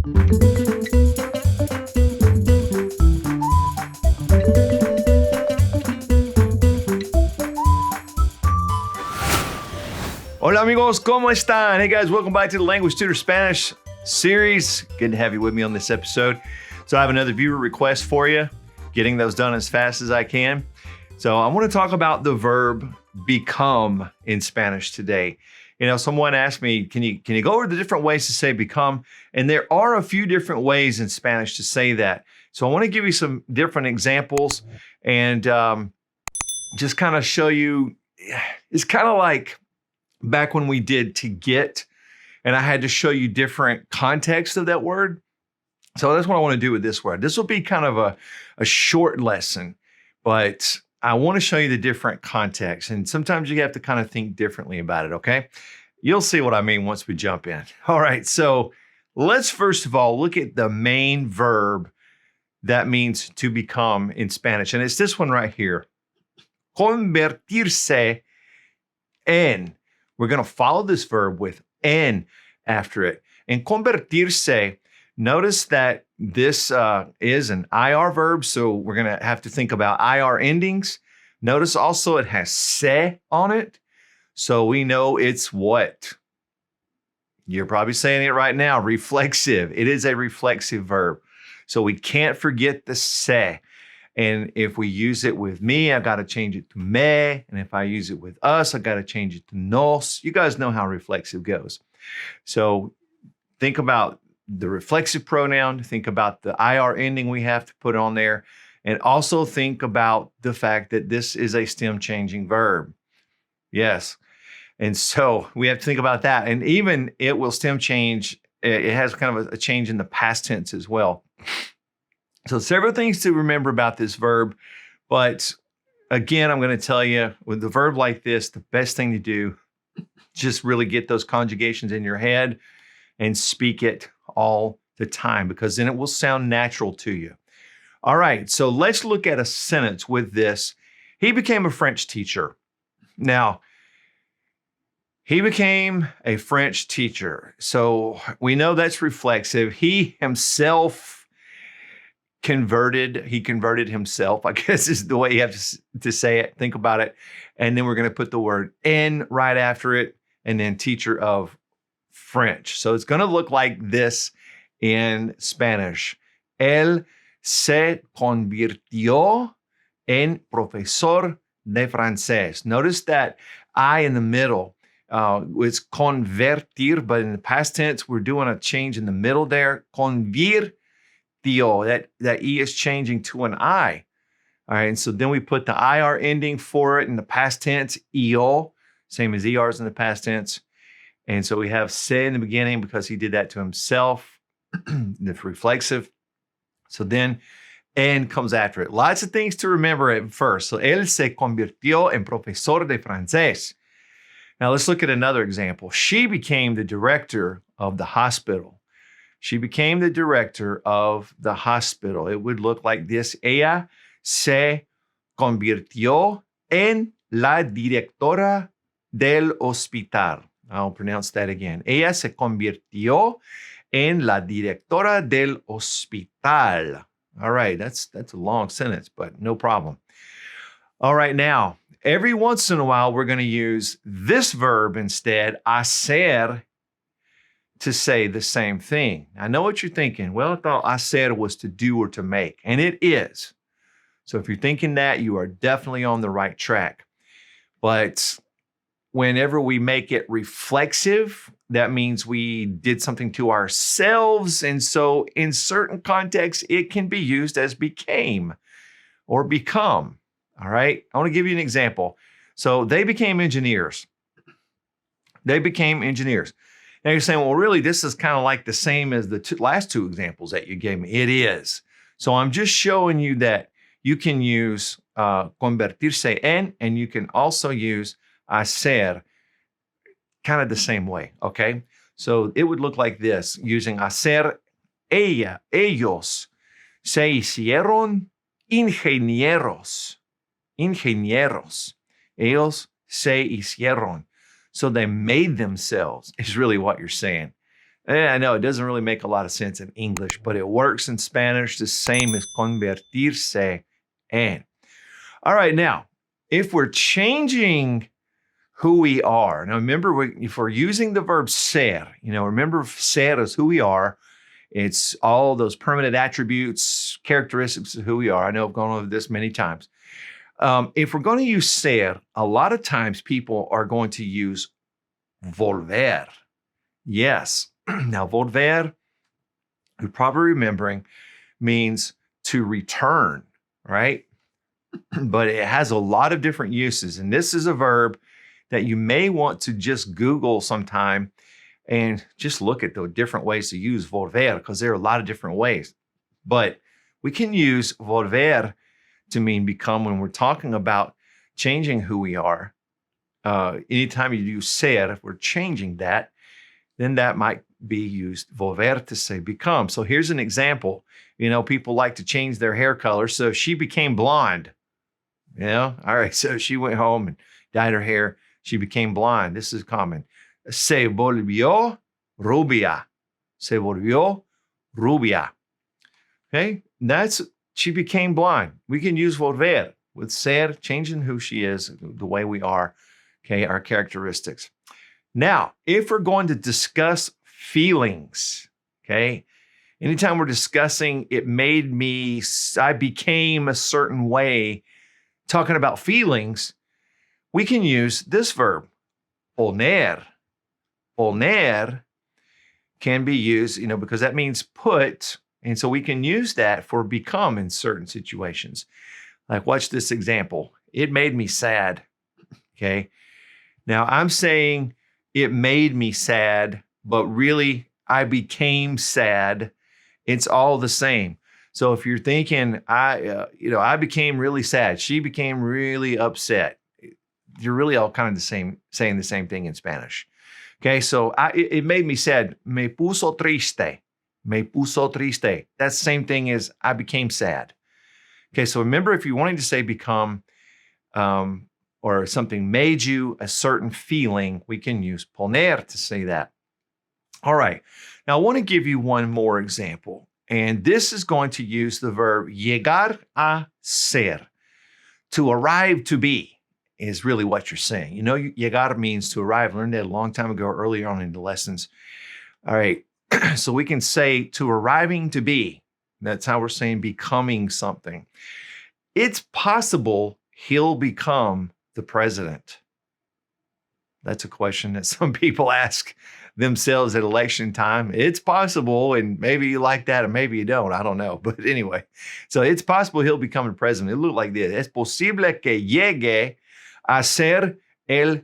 Hola amigos, ¿cómo están? Hey guys, welcome back to the Language Tutor Spanish series. Good to have you with me on this episode. So I have another viewer request for you, getting those done as fast as I can. So I want to talk about the verb become in Spanish today. You know, someone asked me, can you go over the different ways to say become? And there are a few different ways in Spanish to say that. So I want to give you some different examples and just kind of show you, it's kind of like back when we did to get, and I had to show you different context of that word. So that's what I want to do with this word. This will be kind of a short lesson, but I want to show you the different context. And sometimes you have to kind of think differently about it, okay? You'll see what I mean once we jump in. All right, so let's first of all look at the main verb that means to become in Spanish. And it's this one right here. Convertirse en. We're going to follow this verb with en after it. And convertirse, notice that this is an IR verb, so we're going to have to think about IR endings. Notice also it has se on it, so we know it's what? You're probably saying it right now, reflexive. It is a reflexive verb, so we can't forget the se. And if we use it with me, I've got to change it to me. And if I use it with us, I've got to change it to nos. You guys know how reflexive goes. So think about the reflexive pronoun. Think about the IR ending we have to put on there. And also think about the fact that this is a stem changing verb. Yes. And so we have to think about that. And even it will stem change. It has kind of a change in the past tense as well. So several things to remember about this verb, but again, I'm going to tell you with a verb like this, the best thing to do, just really get those conjugations in your head and speak it all the time because then it will sound natural to you. All right, so let's look at a sentence with this. He became a French teacher. Now, he became a French teacher. So we know that's reflexive. He himself converted himself, I guess is the way you have to say it. Think about it. And then we're going to put the word en right after it, and then teacher of French. So it's going to look like this in Spanish. Él se convirtió en profesor de francés. Notice that I in the middle. It's convertir, but in the past tense, we're doing a change in the middle there. That E is changing to an I. All right, and so then we put the IR ending for it in the past tense, EO, same as ERs in the past tense. And so we have se in the beginning because he did that to himself. It's reflexive. So then en comes after it. Lots of things to remember at first. So él se convirtió en profesor de francés. Now let's look at another example. She became the director of the hospital. She became the director of the hospital. It would look like this. Ella se convirtió en la directora del hospital. I'll pronounce that again. Ella se convirtió en la directora del hospital. All right, that's a long sentence, but no problem. All right, now, every once in a while, we're going to use this verb instead, hacer, to say the same thing. I know what you're thinking. Well, I thought hacer was to do or to make, and it is. So if you're thinking that, you are definitely on the right track. But whenever we make it reflexive, that means we did something to ourselves. And so in certain contexts, it can be used as became or become. All right. I want to give you an example. So they became engineers. They became engineers. Now you're saying, well, really, this is kind of like the same as the last two examples that you gave me. It is. So I'm just showing you that you can use convertirse en, and you can also use hacer kind of the same way, okay? So it would look like this, using hacer. Ellos se hicieron ingenieros. Ingenieros. Ellos se hicieron. So they made themselves, is really what you're saying. I know it doesn't really make a lot of sense in English, but it works in Spanish the same as convertirse en. All right, now, if we're changing who we are, now remember, if we're using the verb ser, remember ser is who we are. It's all those permanent attributes, characteristics of who we are. I know I've gone over this many times. If we're going to use ser, a lot of times people are going to use volver. Yes. Now, volver, you're probably remembering, means to return, right? But it has a lot of different uses. And this is a verb that you may want to just Google sometime and just look at the different ways to use volver, because there are a lot of different ways. But we can use volver to mean become when we're talking about changing who we are. Anytime you use ser, if we're changing that, then that might be used volver to say become. So here's an example. People like to change their hair color. So she became blonde. All right. So she went home and dyed her hair. She became blonde. This is common. Se volvió rubia. Se volvió rubia. Okay. She became blind. We can use volver with ser, changing who she is, the way we are, okay, our characteristics. Now, if we're going to discuss feelings, okay, anytime we're discussing I became a certain way, talking about feelings, we can use this verb, poner. Poner can be used, because that means put. And so we can use that for become in certain situations. Like, watch this example. It made me sad. Okay. Now I'm saying it made me sad, but really I became sad. It's all the same. So if you're thinking, I became really sad, she became really upset, you're really all kind of saying the same thing in Spanish. Okay. So it made me sad. Me puso triste. Me puso triste. That's the same thing as I became sad. Okay, so remember, if you're wanting to say become or something made you a certain feeling, we can use poner to say that. All right, now I want to give you one more example, and this is going to use the verb llegar a ser. To arrive to be is really what you're saying. Llegar means to arrive. I learned that a long time ago, earlier on in the lessons. All right. So we can say to arriving to be. That's how we're saying becoming something. It's possible he'll become the president. That's a question that some people ask themselves at election time. It's possible, and maybe you like that, and maybe you don't. I don't know. But anyway, so it's possible he'll become the president. It looked like this. Es posible que llegue a ser el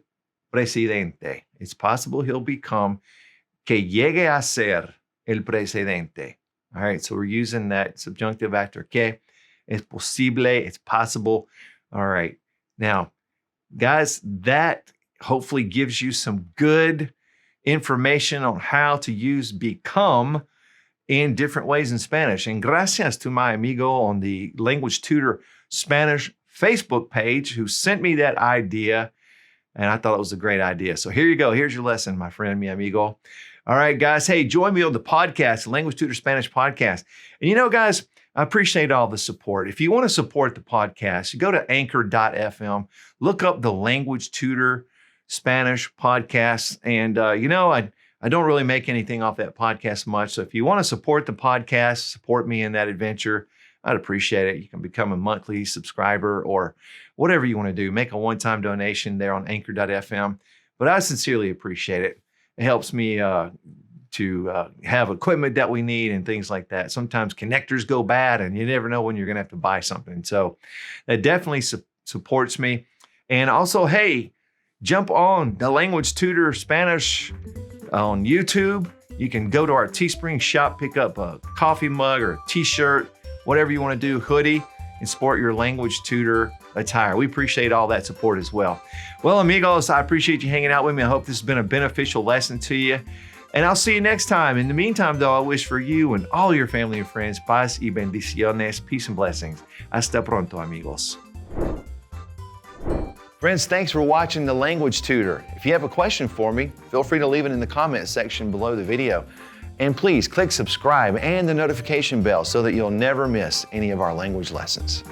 presidente. It's possible he'll become que llegue a ser el presidente. All right, so we're using that subjunctive after que. Es posible, it's possible. All right, now, guys, that hopefully gives you some good information on how to use become in different ways in Spanish. And gracias to my amigo on the Language Tutor Spanish Facebook page who sent me that idea. And I thought it was a great idea. So here you go. Here's your lesson, my friend, mi amigo. All right, guys. Hey, join me on the podcast, the Language Tutor Spanish podcast. And guys, I appreciate all the support. If you want to support the podcast, you go to anchor.fm, look up the Language Tutor Spanish podcast. And, I don't really make anything off that podcast much. So if you want to support the podcast, support me in that adventure, I'd appreciate it. You can become a monthly subscriber or whatever you want to do. Make a one-time donation there on anchor.fm. But I sincerely appreciate it. It helps me to have equipment that we need and things like that. Sometimes connectors go bad and you never know when you're going to have to buy something. So that definitely supports me. And also, hey, jump on the Language Tutor Spanish on YouTube. You can go to our Teespring shop, pick up a coffee mug or a t-shirt, whatever you want to do, hoodie, and sport your Language Tutor attire. We appreciate all that support as well. Well, amigos, I appreciate you hanging out with me. I hope this has been a beneficial lesson to you. And I'll see you next time. In the meantime, though, I wish for you and all your family and friends paz y bendiciones, peace and blessings. Hasta pronto, amigos. Friends, thanks for watching The Language Tutor. If you have a question for me, feel free to leave it in the comment section below the video. And please click subscribe and the notification bell so that you'll never miss any of our language lessons.